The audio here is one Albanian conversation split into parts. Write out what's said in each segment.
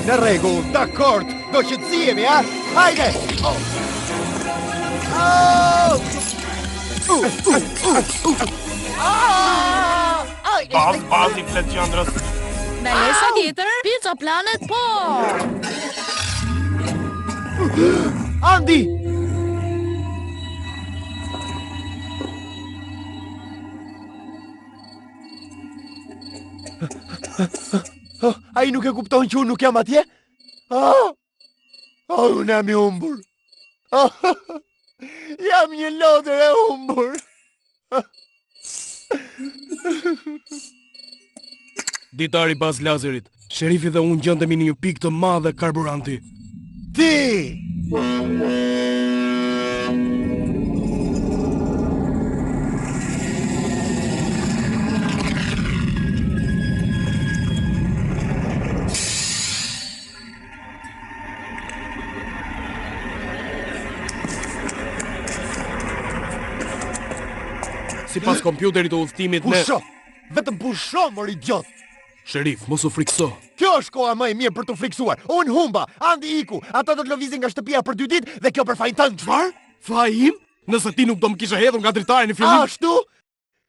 Në rregull, dakord, do që të zihemi, a? Hajde! Bazi flet qëndrës. Me lesa tjetër, Pizza Planet po! Andi! A i nuk e kupton që unë nuk jam atje? Unë jam i humbur. Jam një lodër e humbur. Ditari Baz Lazerit, sherifi dhe unë gjendemi në një pikë të madhe karburanti. Ti! Si pas kompjuterit të udhëtimit ne... Pusho! Vetëm pusho, mor idiot! Sherif, mos u frikso. Kjo është koha më e mirë për të friksuar. Unë humba, Andi iku, ata do të lëvizin nga shtëpia për 2 ditë dhe kjo për fajin tënd. Çfarë? Fajin? Nëse ti nuk do më kishe hedhur nga dritari në fillim... Ashtu?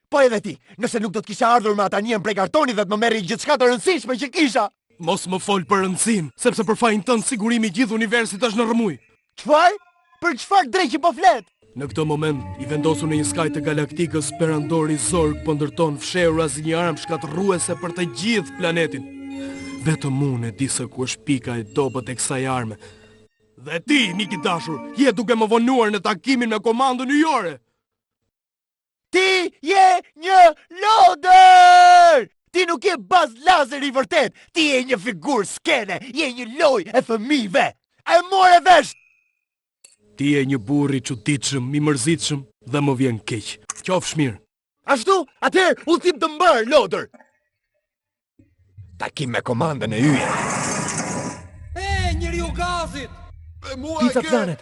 Po edhe ti, nëse nuk do të kisha ardhur me ata njën prej kartoni dhe të më merri gjithçka të rëndësishme që kisha. Mos më fol për rëndësin, sepse për fajin tënd sigurimi i gjithë universit është në rrëmuj. Çfarë? Për çfarë drejtë po flet? Në këtë moment, i vendosur në një skaj të galaktikës, perandori Zorg po ndërton fshehura si një armë shkatërruese për të gjithë planetin. Vetëm unë e di se ku është pika e dobët e kësaj arme. Dhe ti, mik i dashur, je duke më vonuar në takimin me komandën yjore. Ti je një lodër! Ti nuk je Baz Lazer i vërtet, ti je një figurë skene, je një lojë e fëmijëve. E more vesh! Ti je një burr i çuditshëm, i mërzitshëm dhe më vjen keq. Qofsh mirë. Ashtu, atëherë udhtim të mbar, lodër. Takim me komandën e yje. Njeriu gazit! Pizza Planet.